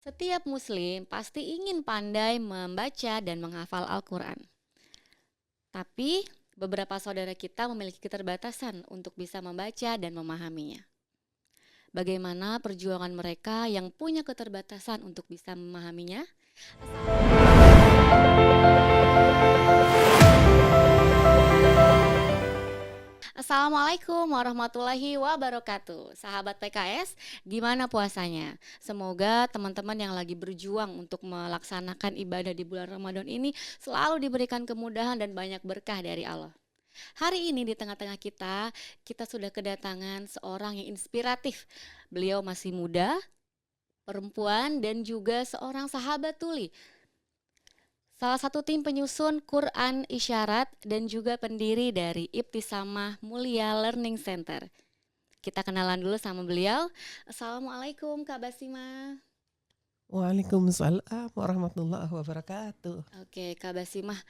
Setiap muslim pasti ingin pandai membaca dan menghafal Al-Quran. Tapi beberapa saudara kita memiliki keterbatasan untuk bisa membaca dan memahaminya. Bagaimana perjuangan mereka yang punya keterbatasan untuk bisa memahaminya? Assalamualaikum warahmatullahi wabarakatuh. Sahabat PKS, gimana puasanya? Semoga teman-teman yang lagi berjuang untuk melaksanakan ibadah di bulan Ramadan ini selalu diberikan kemudahan dan banyak berkah dari Allah. Hari ini di tengah-tengah kita sudah kedatangan seorang yang inspiratif. Beliau masih muda, perempuan, dan juga seorang sahabat tuli. Salah satu tim penyusun Quran Isyarat dan juga pendiri dari Ibtisamah Mulia Learning Center. Kita kenalan dulu sama beliau. Assalamualaikum Kak Basima. Waalaikumsalam warahmatullahi wabarakatuh. Oke Kak Basimah,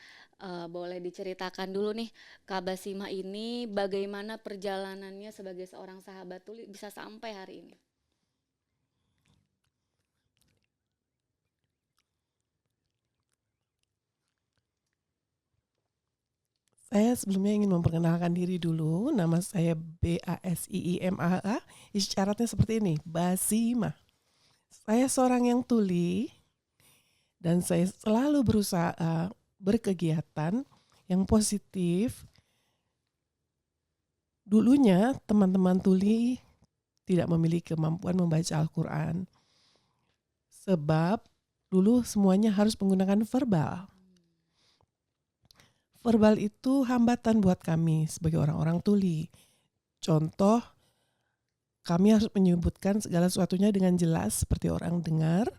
boleh diceritakan dulu nih Kak Basimah ini bagaimana perjalanannya sebagai seorang sahabat tuli bisa sampai hari ini? Saya sebelumnya ingin memperkenalkan diri dulu. Nama saya Basiima. Isyaratnya seperti ini, Basimah. Saya seorang yang tuli dan saya selalu berusaha berkegiatan yang positif. Dulunya teman-teman tuli tidak memiliki kemampuan membaca Al-Quran. Sebab dulu semuanya harus menggunakan verbal. Verbal itu hambatan buat kami sebagai orang-orang tuli. Contoh, kami harus menyebutkan segala sesuatunya dengan jelas seperti orang dengar.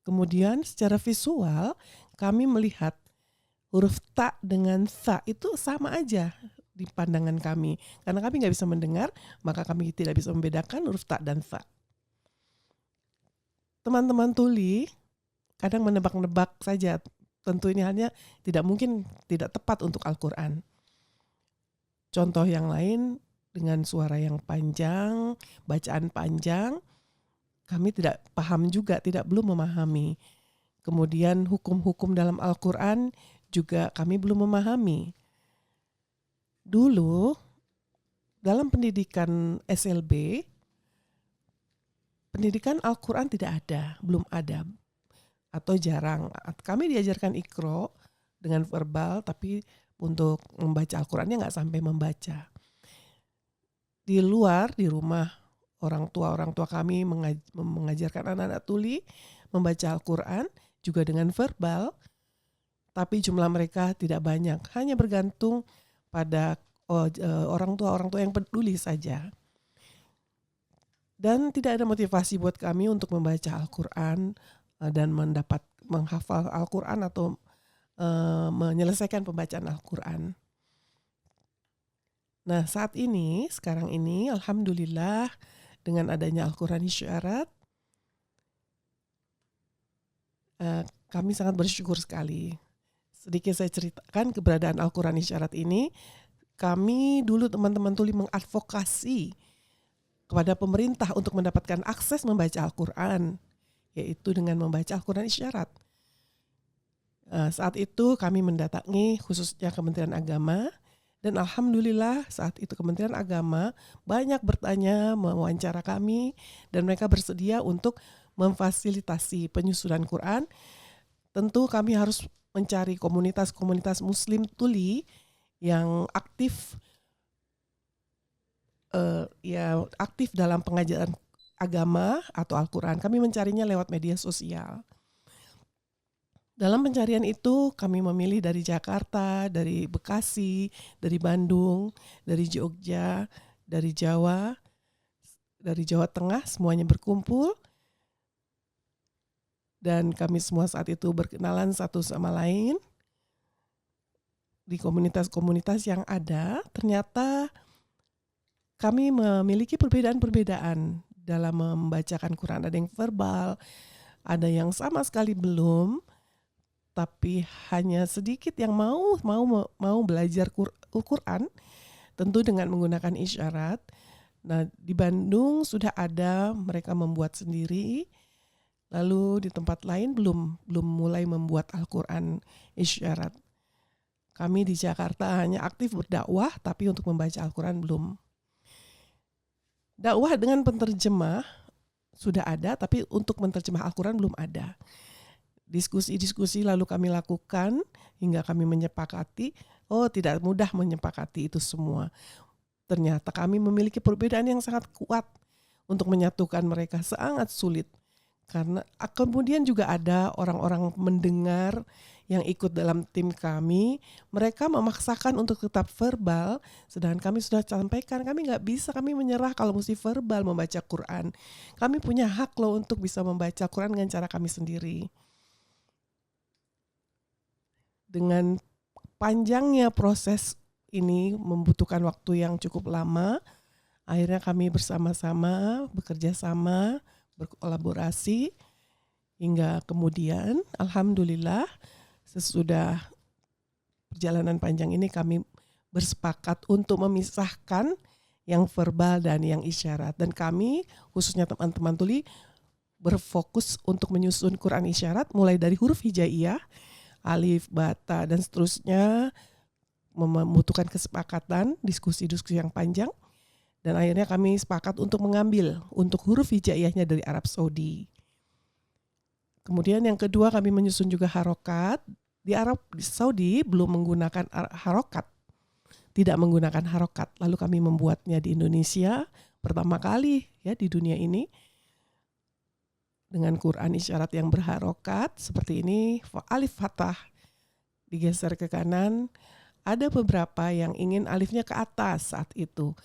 Kemudian secara visual, kami melihat huruf ta dengan tha itu sama aja di pandangan kami. Karena kami nggak bisa mendengar, maka kami tidak bisa membedakan huruf ta dan tha. Teman-teman tuli kadang menebak-nebak saja. Tentu ini hanya tidak mungkin tidak tepat untuk Al-Quran. Contoh yang lain dengan suara yang panjang, bacaan panjang, kami tidak paham juga, belum memahami. Kemudian hukum-hukum dalam Al-Quran juga kami belum memahami. Dulu dalam pendidikan SLB, pendidikan Al-Quran tidak ada, belum ada. Atau jarang. Kami diajarkan Iqra dengan verbal, tapi untuk membaca Al-Qurannya nggak sampai membaca. Di luar, di rumah, orang tua kami mengajarkan anak-anak tuli membaca Al-Quran juga dengan verbal, tapi jumlah mereka tidak banyak. Hanya bergantung pada orang tua yang peduli saja. Dan tidak ada motivasi buat kami untuk membaca Al-Quran dan menghafal Al-Quran atau menyelesaikan pembacaan Al-Quran. Nah sekarang ini Alhamdulillah dengan adanya Al-Quran Isyarat, kami sangat bersyukur sekali. Sedikit saya ceritakan keberadaan Al-Quran Isyarat ini. Kami dulu teman-teman tuli mengadvokasi kepada pemerintah untuk mendapatkan akses membaca Al-Quran, yaitu dengan membaca Al-Quran Isyarat. Saat itu kami mendatangi khususnya Kementerian Agama, dan Alhamdulillah saat itu Kementerian Agama banyak bertanya, mewawancara kami, dan mereka bersedia untuk memfasilitasi penyusunan Quran. Tentu kami harus mencari komunitas-komunitas Muslim tuli yang aktif dalam pengajaran agama atau Al-Quran. Kami mencarinya lewat media sosial. Dalam pencarian itu kami memilih dari Jakarta, dari Bekasi, dari Bandung, dari Jogja, dari Jawa Tengah, semuanya berkumpul. Dan kami semua saat itu berkenalan satu sama lain. Di komunitas-komunitas yang ada, ternyata kami memiliki perbedaan-perbedaan dalam membacakan Quran. Ada yang verbal, ada yang sama sekali belum, tapi hanya sedikit yang mau belajar Quran, tentu dengan menggunakan isyarat. Nah, di Bandung sudah ada, mereka membuat sendiri. Lalu di tempat lain belum mulai membuat Al-Quran isyarat. Kami di Jakarta hanya aktif berdakwah, tapi untuk membaca Al-Quran belum. Dakwah dengan penterjemah sudah ada, tapi untuk menerjemah Al-Quran belum ada. Diskusi-diskusi lalu kami lakukan hingga kami menyepakati, tidak mudah menyepakati itu semua. Ternyata kami memiliki perbedaan yang sangat kuat untuk menyatukan mereka, sangat sulit. Karena kemudian juga ada orang-orang mendengar yang ikut dalam tim kami, mereka memaksakan untuk tetap verbal, sedangkan kami sudah sampaikan, kami nggak bisa, kami menyerah kalau mesti verbal membaca Quran. Kami punya hak loh untuk bisa membaca Quran dengan cara kami sendiri. Dengan panjangnya proses ini membutuhkan waktu yang cukup lama, akhirnya kami bersama-sama, bekerja sama, berkolaborasi, hingga kemudian alhamdulillah sesudah perjalanan panjang ini kami bersepakat untuk memisahkan yang verbal dan yang isyarat. Dan kami, khususnya teman-teman tuli, berfokus untuk menyusun Quran isyarat mulai dari huruf hijaiyah, alif, bata, dan seterusnya, membutuhkan kesepakatan, diskusi-diskusi yang panjang, dan akhirnya kami sepakat untuk mengambil untuk huruf hijaiyahnya dari Arab Saudi. Kemudian yang kedua kami menyusun juga harokat. Di Arab Saudi belum menggunakan harokat, tidak menggunakan harokat. Lalu kami membuatnya di Indonesia pertama kali ya di dunia ini dengan Quran isyarat yang berharokat seperti ini, alif fathah digeser ke kanan. Ada beberapa yang ingin alifnya ke atas saat itu,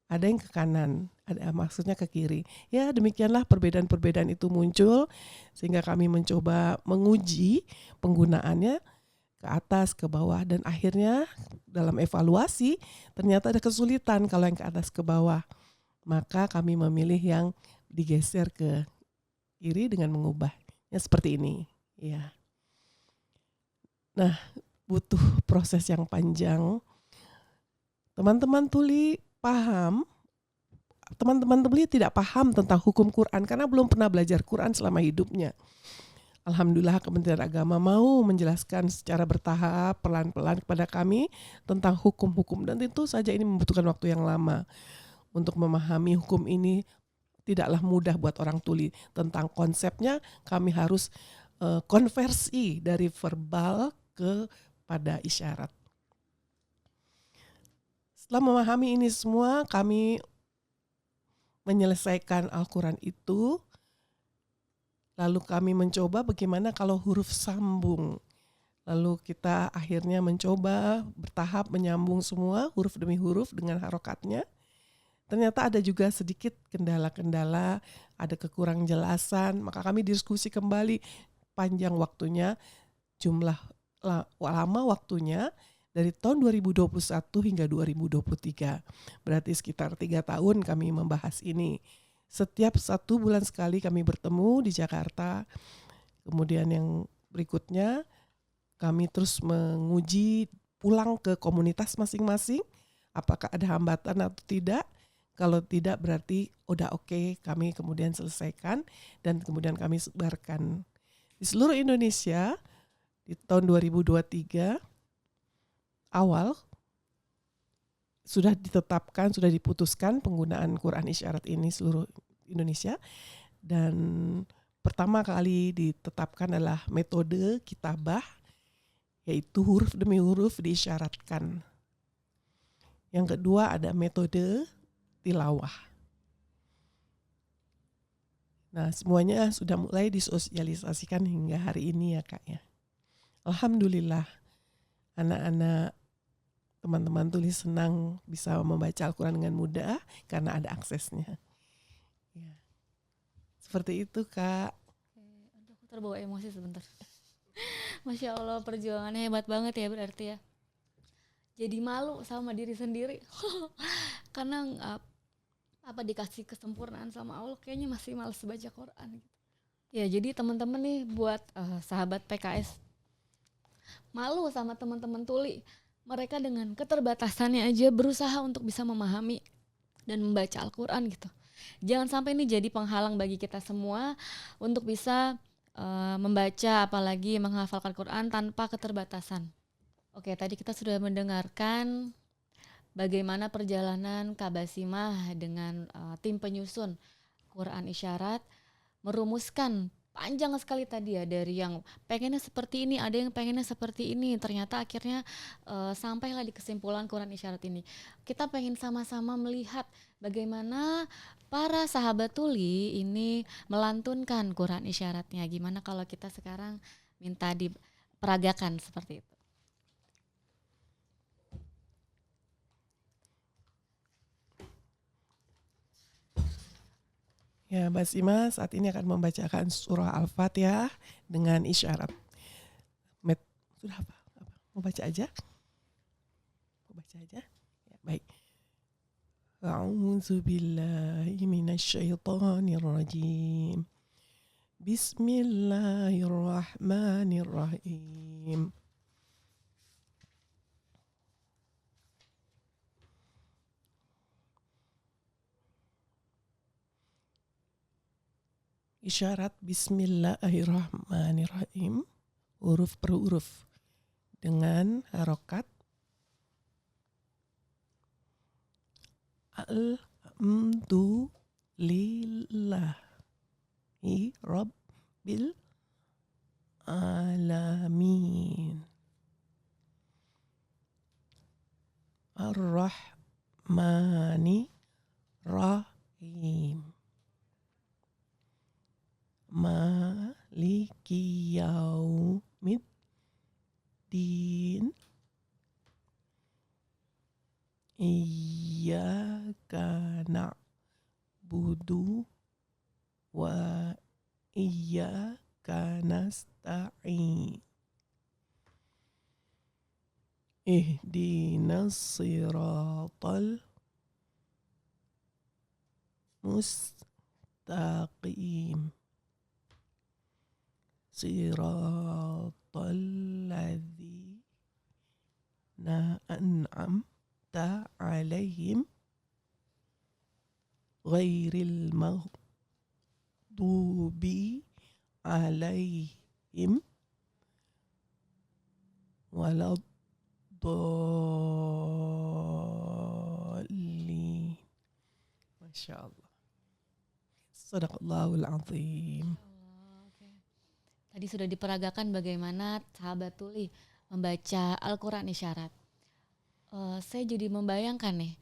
ada yang ke kanan, ada maksudnya ke kiri. Ya demikianlah perbedaan-perbedaan itu muncul sehingga kami mencoba menguji penggunaannya ke atas, ke bawah, dan akhirnya dalam evaluasi ternyata ada kesulitan kalau yang ke atas ke bawah. Maka kami memilih yang digeser ke kiri dengan mengubahnya seperti ini. Ya. Nah, butuh proses yang panjang. Teman-teman tuli paham, teman-teman tuli tidak paham tentang hukum Quran karena belum pernah belajar Quran selama hidupnya. Alhamdulillah Kementerian Agama mau menjelaskan secara bertahap, pelan-pelan kepada kami tentang hukum-hukum, dan tentu saja ini membutuhkan waktu yang lama. Untuk memahami hukum ini tidaklah mudah buat orang tuli. Tentang konsepnya kami harus konversi dari verbal kepada isyarat. Setelah memahami ini semua, kami menyelesaikan Al-Quran itu. Lalu kami mencoba bagaimana kalau huruf sambung. Lalu kita akhirnya mencoba bertahap menyambung semua huruf demi huruf dengan harokatnya. Ternyata ada juga sedikit kendala-kendala, ada kekurang jelasan, maka kami diskusi kembali panjang waktunya, jumlah lama waktunya dari tahun 2021 hingga 2023. Berarti sekitar 3 tahun kami membahas ini. Setiap 1 bulan sekali kami bertemu di Jakarta. Kemudian yang berikutnya kami terus menguji pulang ke komunitas masing-masing, apakah ada hambatan atau tidak. Kalau tidak berarti udah oke, kami kemudian selesaikan dan kemudian kami sebarkan di seluruh Indonesia. Di tahun 2023 awal sudah ditetapkan, sudah diputuskan penggunaan Quran isyarat ini seluruh Indonesia, dan pertama kali ditetapkan adalah metode kitabah, yaitu huruf demi huruf diisyaratkan. Yang kedua ada metode tilawah. Nah, semuanya sudah mulai disosialisasikan hingga hari ini ya Kak ya. Alhamdulillah anak-anak teman-teman tulis senang bisa membaca Al-Quran dengan mudah karena ada aksesnya. Ya. Seperti itu Kak. Aduh, aku terbawa emosi sebentar. Masya Allah, perjuangannya hebat banget ya berarti ya. Jadi malu sama diri sendiri karena dikasih kesempurnaan sama Allah kayaknya masih malas baca Quran gitu. Ya jadi teman-teman nih buat sahabat PKS, malu sama teman-teman tuli, mereka dengan keterbatasannya aja berusaha untuk bisa memahami dan membaca Al-Quran gitu. Jangan sampai ini jadi penghalang bagi kita semua untuk bisa membaca apalagi menghafalkan Quran tanpa keterbatasan. Oke, tadi kita sudah mendengarkan bagaimana perjalanan Kak Basimah dengan tim penyusun Quran Isyarat merumuskan panjang sekali tadi ya, dari yang pengennya seperti ini, ada yang pengennya seperti ini, ternyata akhirnya sampailah di kesimpulan Quran Isyarat ini. Kita pengen sama-sama melihat bagaimana para sahabat tuli ini melantunkan Quran Isyaratnya. Gimana kalau kita sekarang minta diperagakan seperti itu? Ya, Basima saat ini akan membacakan surah Al-Fatihah dengan isyarat. Sudah apa? Mau baca aja? Mau baca aja? Ya, baik. A'udzu billahi minasyaitonir rajim. Bismillahirrahmanirrahim. Isyarat Bismillahirrahmanirrahim, huruf per huruf dengan harokat Alhamdulillahi Rabbil Alamin Ar-Rahmani Rahim Maliki Yaumiddin Iyyaka na'budu wa iyyaka nasta'in Ihdinas siratal mustaqim Siratal ladzina an'amta alaihim ghairil maghdubi alaihim waladdallin. Masya Allah. Sadaqallahul azim. Tadi sudah diperagakan bagaimana sahabat tuli membaca Al-Quran Isyarat. Saya jadi membayangkan nih,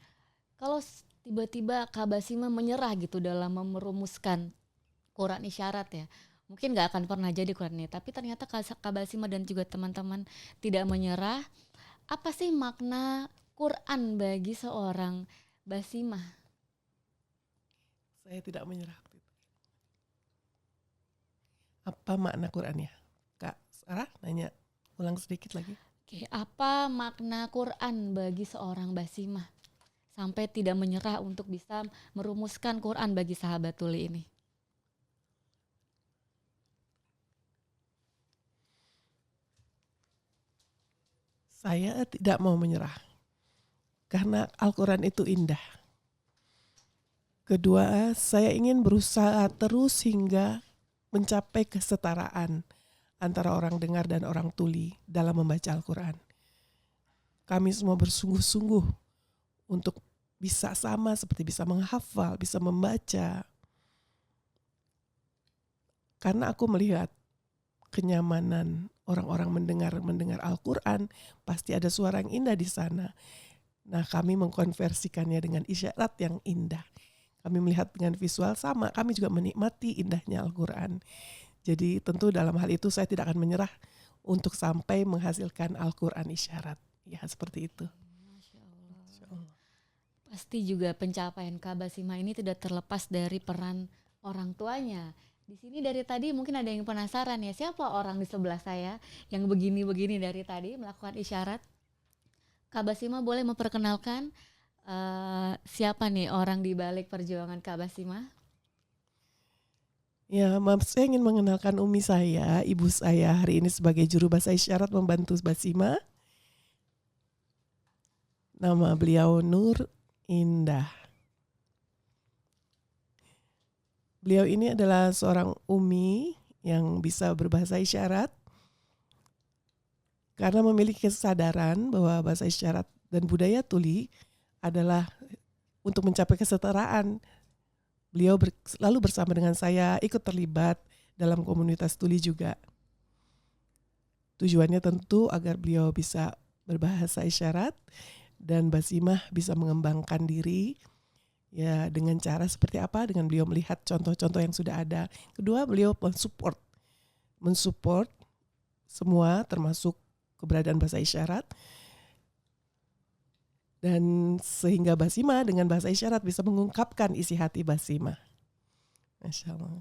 kalau tiba-tiba Kak Basimah menyerah gitu dalam merumuskan Quran Isyarat ya, mungkin gak akan pernah jadi Quran ini. Tapi ternyata Kak Basimah dan juga teman-teman tidak menyerah. Apa sih makna Quran bagi seorang Basimah? Saya tidak menyerah. Apa makna Qurannya? Kak Sarah nanya ulang sedikit lagi. Oke, apa makna Quran bagi seorang Basimah sampai tidak menyerah untuk bisa merumuskan Quran bagi sahabat tuli ini? Saya tidak mau menyerah karena Al-Quran itu indah. Kedua, saya ingin berusaha terus hingga mencapai kesetaraan antara orang dengar dan orang tuli dalam membaca Al-Quran. Kami semua bersungguh-sungguh untuk bisa sama seperti bisa menghafal, bisa membaca. Karena aku melihat kenyamanan orang-orang mendengar Al-Quran, pasti ada suara yang indah di sana. Nah, kami mengkonversikannya dengan isyarat yang indah. Kami melihat dengan visual sama, kami juga menikmati indahnya Al-Quran. Jadi tentu dalam hal itu saya tidak akan menyerah untuk sampai menghasilkan Al-Quran Isyarat. Ya, seperti itu. Masya Allah. Pasti juga pencapaian Kak Basimah ini tidak terlepas dari peran orang tuanya. Di sini dari tadi mungkin ada yang penasaran ya, siapa orang di sebelah saya yang begini-begini dari tadi melakukan isyarat? Kak Basimah boleh memperkenalkan siapa nih orang di balik perjuangan Kak Basimah? Ya, saya ingin mengenalkan umi saya, ibu saya hari ini sebagai juru bahasa isyarat membantu Basimah. Nama beliau Nur Indah. Beliau ini adalah seorang umi yang bisa berbahasa isyarat karena memiliki kesadaran bahwa bahasa isyarat dan budaya tuli adalah untuk mencapai kesetaraan. Beliau selalu bersama dengan saya ikut terlibat dalam komunitas tuli juga. Tujuannya tentu agar beliau bisa berbahasa isyarat dan Basimah bisa mengembangkan diri ya dengan cara seperti apa, dengan beliau melihat contoh-contoh yang sudah ada. Kedua, beliau mensupport semua termasuk keberadaan bahasa isyarat, dan sehingga Basimah dengan bahasa isyarat bisa mengungkapkan isi hati Basimah. Masya Allah.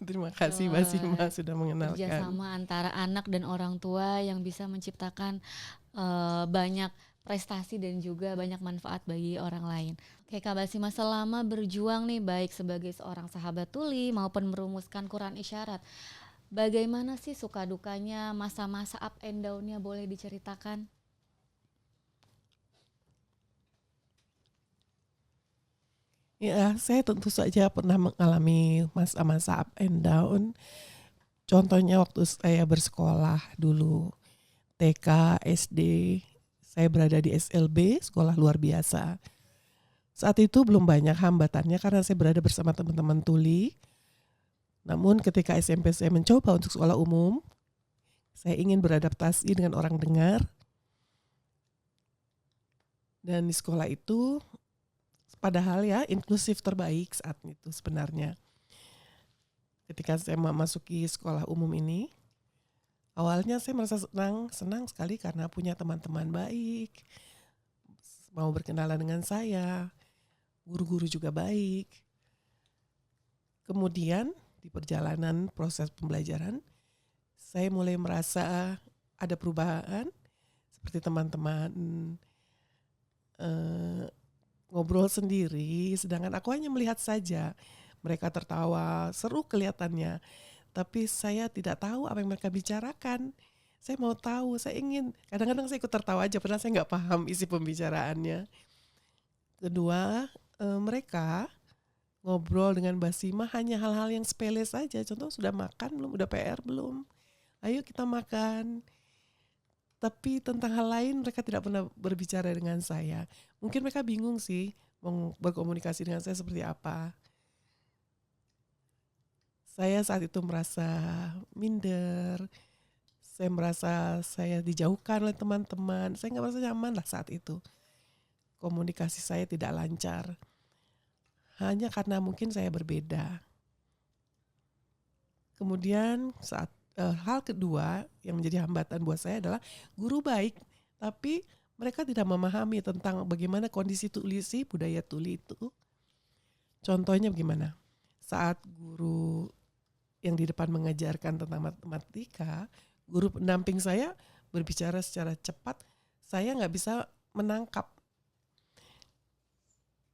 Terima kasih Basimah sudah mengenalkan. Kerjasama antara anak dan orang tua yang bisa menciptakan banyak prestasi dan juga banyak manfaat bagi orang lain. Oke Kak Basimah, selama berjuang nih baik sebagai seorang sahabat tuli maupun merumuskan Quran isyarat, bagaimana sih suka dukanya, masa-masa up and down-nya, boleh diceritakan? Ya, saya tentu saja pernah mengalami masa-masa up and down. Contohnya waktu saya bersekolah dulu, TK, SD, saya berada di SLB, sekolah luar biasa. Saat itu belum banyak hambatannya karena saya berada bersama teman-teman tuli. Namun ketika SMP saya mencoba untuk sekolah umum, saya ingin beradaptasi dengan orang dengar. Dan di sekolah itu, padahal ya inklusif terbaik saat itu sebenarnya. Ketika saya memasuki sekolah umum ini, awalnya saya merasa senang sekali karena punya teman-teman baik, mau berkenalan dengan saya, guru-guru juga baik. Kemudian di perjalanan proses pembelajaran, saya mulai merasa ada perubahan, seperti teman-teman ngobrol sendiri, sedangkan aku hanya melihat saja. Mereka tertawa, seru kelihatannya. Tapi saya tidak tahu apa yang mereka bicarakan. Saya mau tahu, saya ingin. Kadang-kadang saya ikut tertawa aja, padahal saya nggak paham isi pembicaraannya. Kedua, mereka ngobrol dengan Basimah hanya hal-hal yang sepele saja. Contoh, sudah makan belum? Udah PR belum? Ayo kita makan. Tapi tentang hal lain mereka tidak pernah berbicara dengan saya. Mungkin mereka bingung sih mau berkomunikasi dengan saya seperti apa. Saya saat itu merasa minder. Saya merasa saya dijauhkan oleh teman-teman. Saya nggak merasa nyaman lah saat itu. Komunikasi saya tidak lancar. Hanya karena mungkin saya berbeda. Kemudian hal kedua yang menjadi hambatan buat saya adalah guru baik, tapi mereka tidak memahami tentang bagaimana kondisi tulisi, budaya tuli itu. Contohnya bagaimana? Saat guru yang di depan mengajarkan tentang matematika, guru pendamping saya berbicara secara cepat, saya nggak bisa menangkap.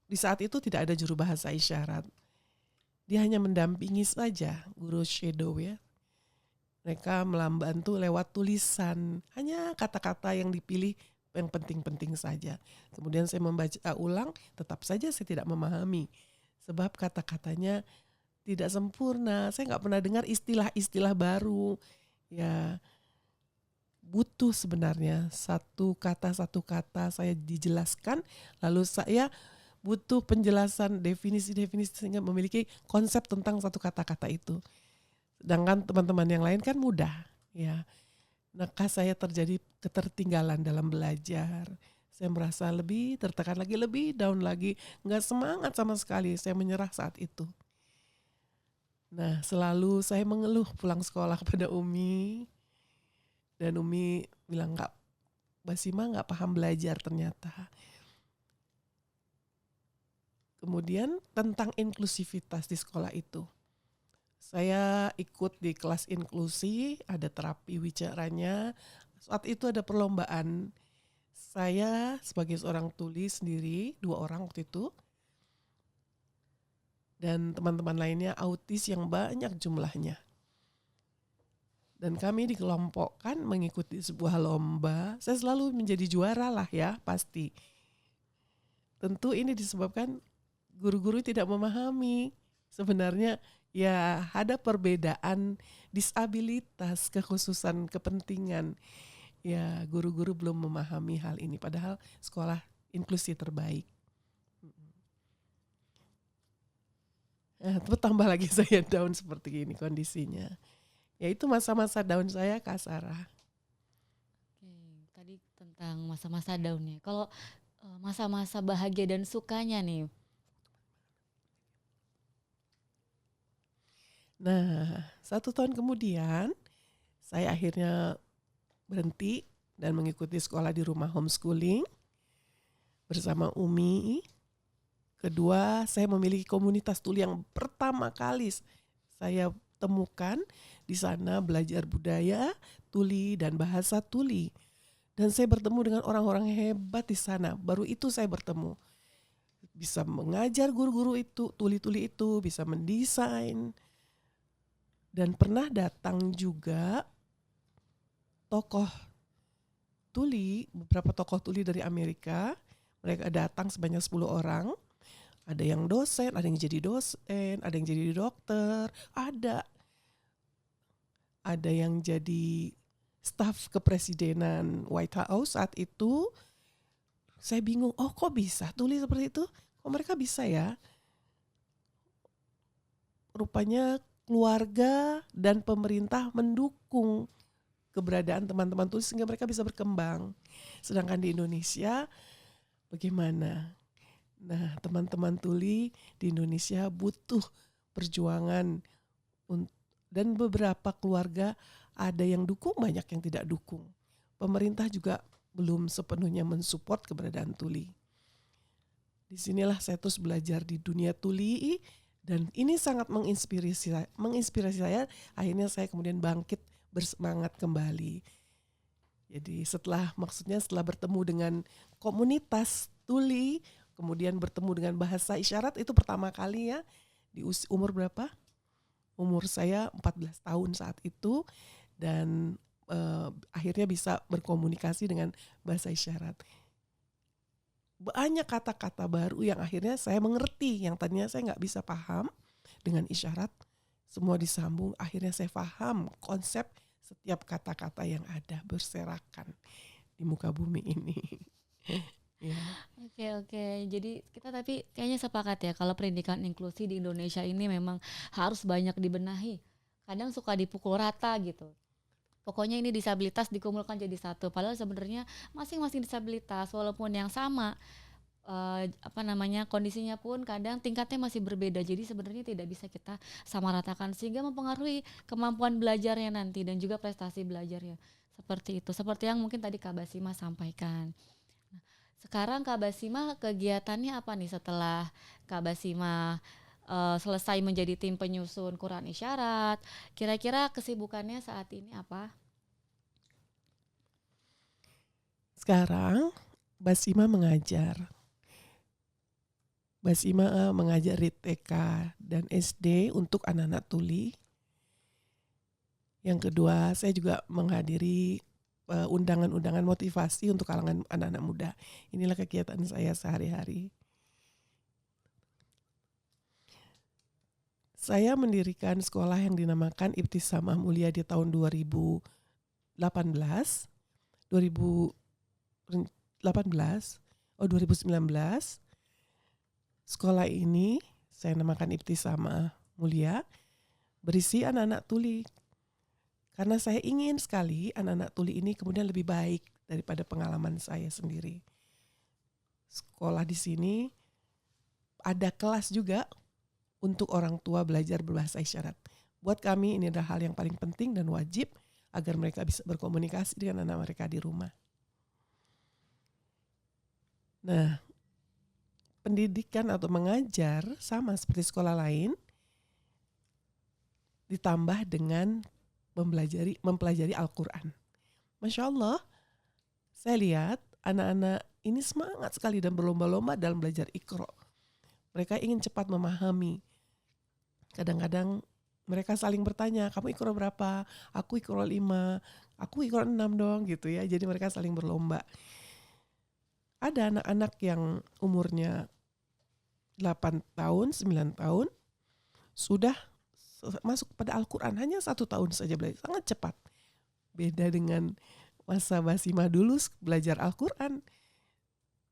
Di saat itu tidak ada juru bahasa isyarat. Dia hanya mendampingi saja, guru shadow ya. Mereka membantu lewat tulisan, hanya kata-kata yang dipilih yang penting-penting saja. Kemudian saya membaca ulang, tetap saja saya tidak memahami. Sebab kata-katanya tidak sempurna. Saya nggak pernah dengar istilah-istilah baru. Ya, butuh sebenarnya satu kata saya dijelaskan, lalu saya butuh penjelasan definisi-definisi sehingga memiliki konsep tentang satu kata-kata itu. Sedangkan teman-teman yang lain kan mudah, ya. Maka saya terjadi ketertinggalan dalam belajar. Saya merasa lebih tertekan lagi, lebih down lagi, nggak semangat sama sekali. Saya menyerah saat itu. Nah, selalu saya mengeluh pulang sekolah kepada Umi, dan Umi bilang Basimah nggak paham belajar ternyata. Kemudian tentang inklusivitas di sekolah itu. Saya ikut di kelas inklusi, ada terapi wicaranya. Saat itu ada perlombaan. Saya sebagai seorang tuli sendiri, 2 orang waktu itu. Dan teman-teman lainnya autis yang banyak jumlahnya. Dan kami dikelompokkan mengikuti sebuah lomba. Saya selalu menjadi juara lah ya, pasti. Tentu ini disebabkan guru-guru tidak memahami. Sebenarnya ya ada perbedaan disabilitas, kekhususan kepentingan. Ya guru-guru belum memahami hal ini padahal sekolah inklusi terbaik. Terus tambah lagi saya down seperti ini kondisinya. Ya itu masa-masa down saya, Kak Sarah. Oke, tadi tentang masa-masa down-nya. Kalau masa-masa bahagia dan sukanya nih. Nah, 1 tahun kemudian saya akhirnya berhenti dan mengikuti sekolah di rumah homeschooling bersama Umi. Kedua, saya memiliki komunitas tuli yang pertama kali saya temukan di sana, belajar budaya tuli dan bahasa tuli. Dan saya bertemu dengan orang-orang hebat di sana. Baru itu saya bertemu. Bisa mengajar guru-guru itu, tuli-tuli itu, bisa mendesain. Dan pernah datang juga tokoh tuli, beberapa tokoh tuli dari Amerika. Mereka datang sebanyak 10 orang. Ada yang dosen, ada yang jadi dosen, ada yang jadi dokter, ada yang jadi staf kepresidenan White House saat itu. Saya bingung, kok bisa tuli seperti itu? Kok mereka bisa ya? Rupanya keluarga dan pemerintah mendukung keberadaan teman-teman tuli sehingga mereka bisa berkembang. Sedangkan di Indonesia bagaimana? Nah, teman-teman tuli di Indonesia butuh perjuangan dan beberapa keluarga ada yang dukung, banyak yang tidak dukung. Pemerintah juga belum sepenuhnya mensupport keberadaan tuli. Disinilah saya terus belajar di dunia tuli dan ini sangat menginspirasi saya. Akhirnya saya kemudian bangkit bersemangat kembali. Jadi setelah bertemu dengan komunitas tuli, kemudian bertemu dengan bahasa isyarat itu pertama kali ya di umur berapa? Umur saya 14 tahun saat itu dan akhirnya bisa berkomunikasi dengan bahasa isyarat. Banyak kata-kata baru yang akhirnya saya mengerti, yang tadinya saya nggak bisa paham dengan isyarat, semua disambung, akhirnya saya paham konsep setiap kata-kata yang ada berserakan di muka bumi ini. Ya. Oke. Jadi kita tapi kayaknya sepakat ya kalau pendidikan inklusi di Indonesia ini memang harus banyak dibenahi. Kadang suka dipukul rata gitu. Pokoknya ini disabilitas dikumpulkan jadi satu. Padahal sebenarnya masing-masing disabilitas walaupun yang sama kondisinya pun kadang tingkatnya masih berbeda. Jadi sebenarnya tidak bisa kita samaratakan sehingga mempengaruhi kemampuan belajarnya nanti dan juga prestasi belajarnya. Seperti itu. Seperti yang mungkin tadi Kak Basima sampaikan. Sekarang Kak Basima kegiatannya apa nih setelah Kak Basima selesai menjadi tim penyusun Quran Isyarat? Kira-kira kesibukannya saat ini apa? Sekarang Basima mengajar. Basima mengajar di TK dan SD untuk anak-anak tuli. Yang kedua, saya juga menghadiri undangan-undangan motivasi untuk kalangan anak-anak muda. Inilah kegiatan saya sehari-hari. Saya mendirikan sekolah yang dinamakan Ibtisamah Mulia di tahun 2019. Sekolah ini saya namakan Ibtisamah Mulia, berisi anak-anak tuli. Karena saya ingin sekali anak-anak tuli ini kemudian lebih baik daripada pengalaman saya sendiri. Sekolah di sini ada kelas juga untuk orang tua belajar berbahasa isyarat. Buat kami ini adalah hal yang paling penting dan wajib agar mereka bisa berkomunikasi dengan anak mereka di rumah. Nah, pendidikan atau mengajar sama seperti sekolah lain, ditambah dengan mempelajari Al-Quran. Masya Allah, saya lihat anak-anak ini semangat sekali dan berlomba-lomba dalam belajar Iqra. Mereka ingin cepat memahami. Kadang-kadang mereka saling bertanya, kamu Iqra berapa? Aku Iqra 5, aku Iqra 6 dong gitu ya. Jadi mereka saling berlomba. Ada anak-anak yang umurnya 8 tahun, 9 tahun sudah masuk pada Al-Quran. Hanya 1 tahun saja belajar, sangat cepat. Beda dengan masa Basimah dulu belajar Al-Quran.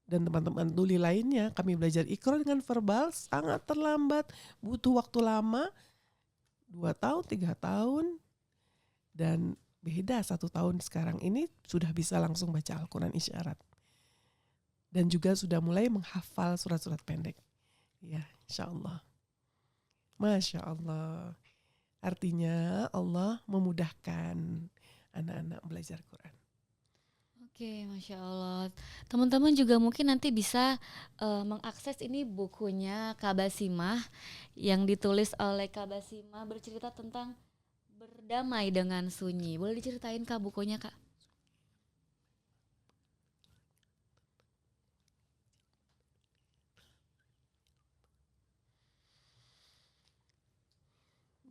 Dan teman-teman tuli lainnya, kami belajar Iqra dengan verbal sangat terlambat, butuh waktu lama, 2 tahun, 3 tahun. Dan beda 1 tahun sekarang ini sudah bisa langsung baca Al-Quran isyarat. Dan juga sudah mulai menghafal surat-surat pendek. Ya, insya Allah. Masya Allah. Artinya Allah memudahkan anak-anak belajar Quran. Oke, Masya Allah. Teman-teman juga mungkin nanti bisa mengakses ini bukunya Kak Basimah yang ditulis oleh Kak Basimah bercerita tentang berdamai dengan sunyi. Boleh diceritain Kak bukunya Kak?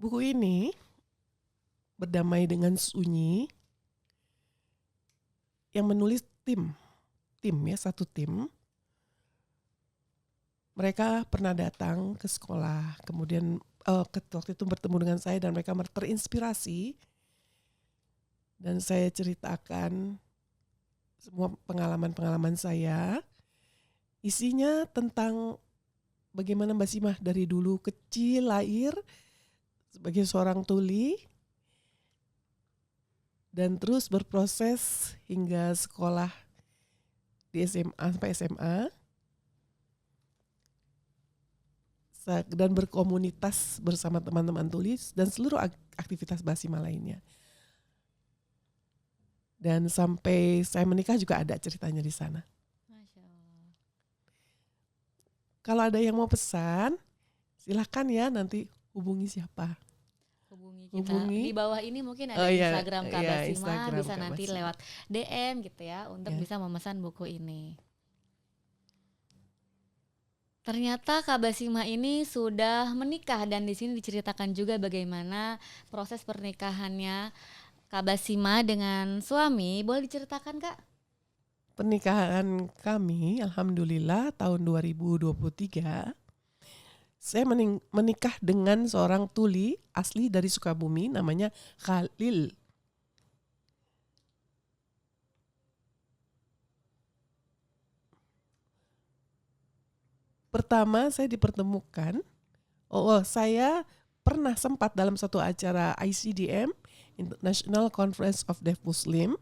Buku ini berdamai dengan sunyi yang menulis tim ya, satu tim. Mereka pernah datang ke sekolah, kemudian waktu itu bertemu dengan saya dan mereka terinspirasi. Dan saya ceritakan semua pengalaman-pengalaman saya. Isinya tentang bagaimana Mbak Simah dari dulu kecil lahir sebagai seorang tuli dan terus berproses hingga sekolah di SMA sampai SMA dan berkomunitas bersama teman-teman tulis dan seluruh aktivitas Basima lainnya. Dan sampai saya menikah juga ada ceritanya di sana. Masya Allah. Kalau ada yang mau pesan, silakan ya, nanti hubungi siapa. Hubungi kita di bawah ini, mungkin ada Instagram Kak Basimah, bisa nanti lewat DM gitu ya untuk bisa memesan buku ini. Ternyata Kak Basimah ini sudah menikah dan di sini diceritakan juga bagaimana proses pernikahannya Kak Basimah dengan suami. Boleh diceritakan Kak? Pernikahan kami alhamdulillah tahun 2023. Saya menikah dengan seorang tuli asli dari Sukabumi, namanya Khalil. Pertama saya dipertemukan, saya pernah sempat dalam satu acara ICDM, International Conference of Deaf Muslim,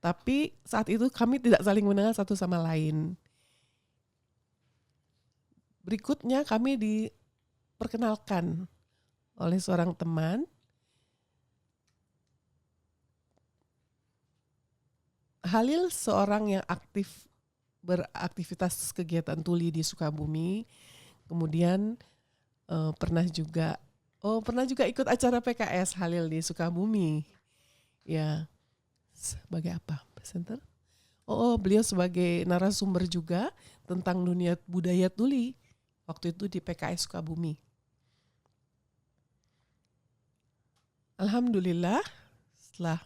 tapi saat itu kami tidak saling mengenal satu sama lain. Berikutnya kami diperkenalkan oleh seorang teman. Khalil seorang yang beraktivitas kegiatan tuli di Sukabumi. Kemudian pernah juga ikut acara PKS Khalil di Sukabumi. Ya, sebagai apa? Presenter? Beliau sebagai narasumber juga tentang dunia budaya tuli. Waktu itu di PKS Sukabumi. Alhamdulillah setelah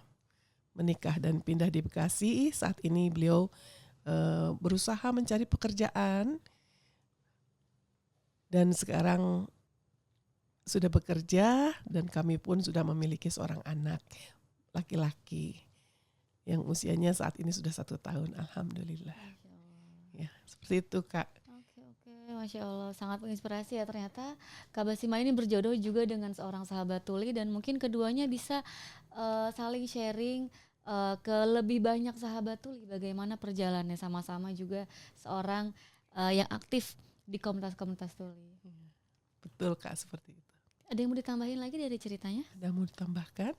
menikah dan pindah di Bekasi, saat ini beliau berusaha mencari pekerjaan dan sekarang sudah bekerja dan kami pun sudah memiliki seorang anak laki-laki yang usianya saat ini sudah 1 tahun. Alhamdulillah. Ya, seperti itu Kak. Masya Allah, sangat menginspirasi ya. Ternyata Kak Basimah ini berjodoh juga dengan seorang sahabat tuli dan mungkin keduanya bisa saling sharing ke lebih banyak sahabat tuli bagaimana perjalanannya sama-sama juga seorang yang aktif di komunitas-komunitas tuli. Betul Kak, seperti itu. Ada yang mau ditambahin lagi dari ceritanya? Ada mau ditambahkan?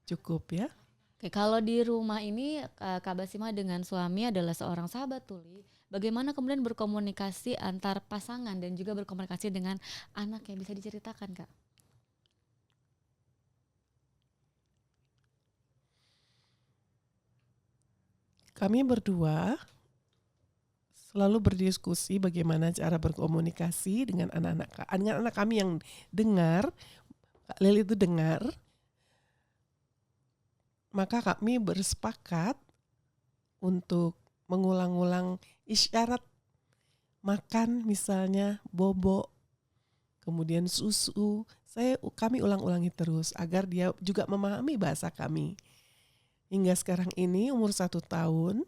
Cukup ya. Oke, kalau di rumah ini Kak Basimah dengan suami adalah seorang sahabat tuli. Bagaimana kemudian berkomunikasi antar pasangan dan juga berkomunikasi dengan anak yang bisa diceritakan Kak? Kami berdua selalu berdiskusi bagaimana cara berkomunikasi dengan anak-anak kami yang dengar. Kak Lil itu dengar. Maka kami bersepakat untuk mengulang-ulang isyarat makan misalnya bobo, kemudian susu, kami ulang-ulangi terus agar dia juga memahami bahasa kami. Hingga sekarang ini umur 1 tahun,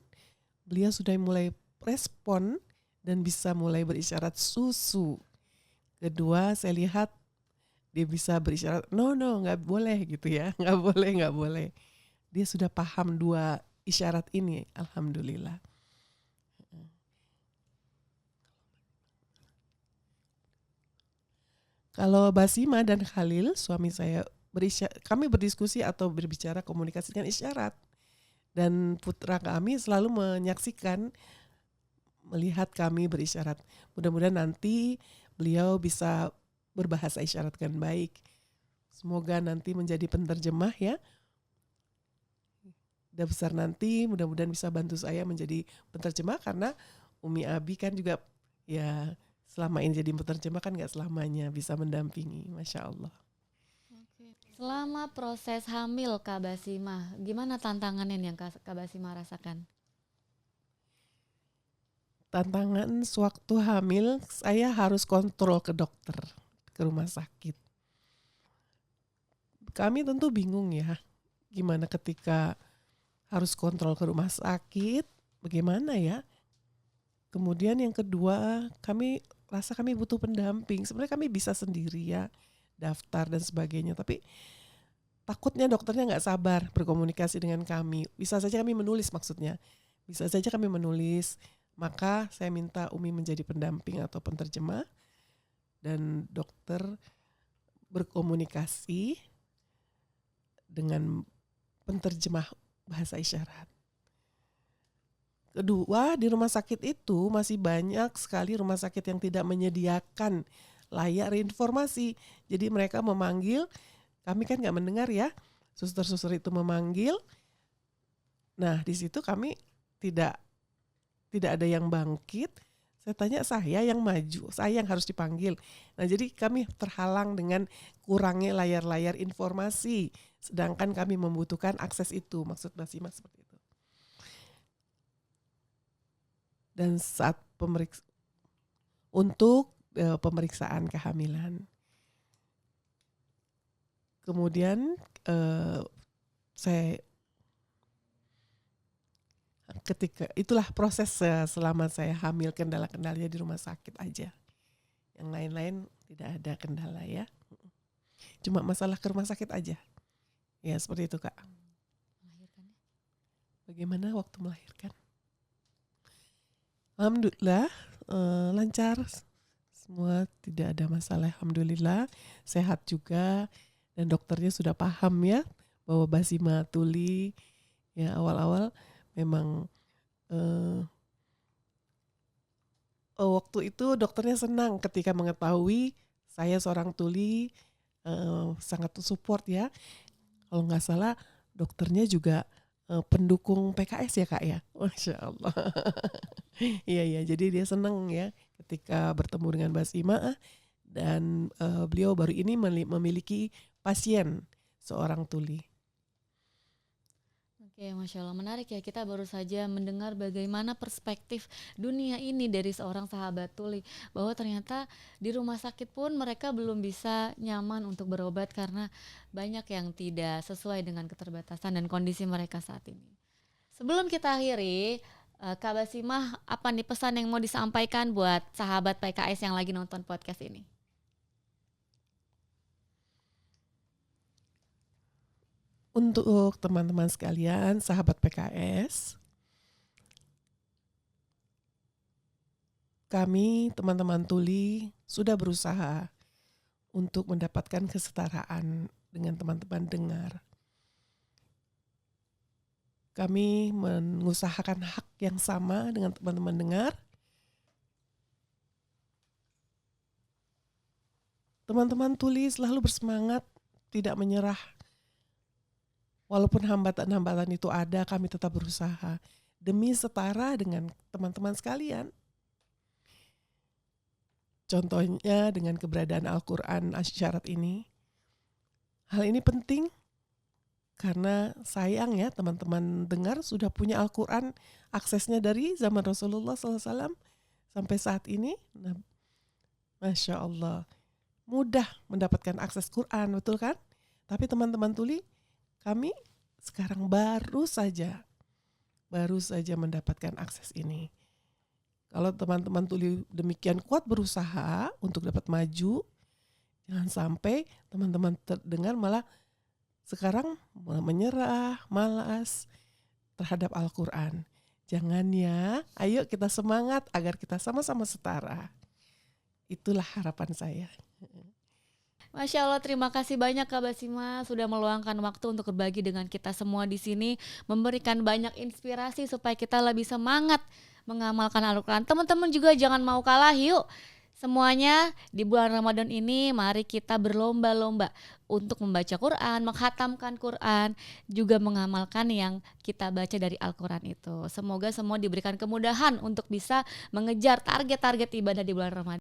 beliau sudah mulai respon dan bisa mulai berisyarat susu. Kedua, saya lihat dia bisa berisyarat no nggak boleh gitu ya, nggak boleh. Dia sudah paham 2 isyarat ini, alhamdulillah. Kalau Basima dan Khalil, suami saya, kami berdiskusi atau berbicara komunikasi dengan isyarat. Dan putra kami selalu menyaksikan, melihat kami berisyarat. Mudah-mudahan nanti beliau bisa berbahasa isyarat dengan baik. Semoga nanti menjadi penerjemah ya. Udah besar nanti mudah-mudahan bisa bantu saya menjadi penerjemah, karena Umi Abi kan juga ya selama ini jadi penerjemah kan gak selamanya bisa mendampingi, Masya Allah. Selama proses hamil Kak Basimah, gimana tantangannya yang Kak Basimah rasakan? Tantangan sewaktu hamil, saya harus kontrol ke dokter, ke rumah sakit. Kami tentu bingung ya, gimana ketika harus kontrol ke rumah sakit, bagaimana ya. Kemudian yang kedua, kami rasa kami butuh pendamping. Sebenarnya kami bisa sendiri ya, daftar dan sebagainya, tapi takutnya dokternya gak sabar berkomunikasi dengan kami. Bisa saja kami menulis maksudnya. Bisa saja kami menulis, maka saya minta Umi menjadi pendamping atau penerjemah dan dokter berkomunikasi dengan penerjemah bahasa isyarat. Kedua, di rumah sakit itu masih banyak sekali rumah sakit yang tidak menyediakan layar informasi. Jadi mereka memanggil, kami kan gak mendengar ya, suster-suster itu memanggil. Nah di situ kami tidak ada yang bangkit. Saya tanya, saya yang maju, saya yang harus dipanggil. Nah jadi kami terhalang dengan kurangnya layar-layar informasi, sedangkan kami membutuhkan akses itu, maksud Basimah seperti itu. Dan saat pemeriksaan kehamilan, kemudian saya ketika itulah proses selama saya hamil, kendala-kendalanya di rumah sakit aja. Yang lain-lain tidak ada kendala ya. Cuma masalah ke rumah sakit aja. Ya seperti itu Kak. Bagaimana waktu melahirkan? Alhamdulillah lancar. Semua tidak ada masalah, alhamdulillah. Sehat juga dan dokternya sudah paham ya bahwa Basimah tuli. Ya awal-awal memang waktu itu dokternya senang ketika mengetahui saya seorang tuli, sangat support ya. Kalau nggak salah dokternya juga pendukung PKS ya Kak ya, Masya Allah. Iya, jadi dia senang ya ketika bertemu dengan Basimah dan beliau baru ini memiliki pasien seorang tuli. Oke, Masya Allah, menarik ya. Kita baru saja mendengar bagaimana perspektif dunia ini dari seorang sahabat tuli, bahwa ternyata di rumah sakit pun mereka belum bisa nyaman untuk berobat karena banyak yang tidak sesuai dengan keterbatasan dan kondisi mereka saat ini. Sebelum kita akhiri, Kak Basimah, apa nih pesan yang mau disampaikan buat sahabat PKS yang lagi nonton podcast ini? Untuk teman-teman sekalian, sahabat PKS, kami teman-teman tuli sudah berusaha untuk mendapatkan kesetaraan dengan teman-teman dengar. Kami mengusahakan hak yang sama dengan teman-teman dengar. Teman-teman tuli selalu bersemangat, tidak menyerah. Walaupun hambatan-hambatan itu ada, kami tetap berusaha demi setara dengan teman-teman sekalian. Contohnya dengan keberadaan Al-Quran Asyarat ini. Hal ini penting karena sayang ya teman-teman dengar sudah punya Al-Quran aksesnya dari zaman Rasulullah SAW. sampai saat ini, nah, Masya Allah, mudah mendapatkan akses Quran, betul kan? Tapi teman-teman tuli, kami sekarang baru saja mendapatkan akses ini. Kalau teman-teman tuli demikian kuat berusaha untuk dapat maju, jangan sampai teman-teman terdengar malah sekarang malah menyerah, malas terhadap Al-Quran. Jangan ya, ayo kita semangat agar kita sama-sama setara. Itulah harapan saya. Masya Allah, terima kasih banyak Kak Basima sudah meluangkan waktu untuk berbagi dengan kita semua di sini, memberikan banyak inspirasi supaya kita lebih semangat mengamalkan Al-Quran. Teman-teman juga jangan mau kalah, yuk semuanya di bulan Ramadan ini mari kita berlomba-lomba untuk membaca Quran, menghatamkan Quran, juga mengamalkan yang kita baca dari Al-Quran itu. Semoga semua diberikan kemudahan untuk bisa mengejar target-target ibadah di bulan Ramadan.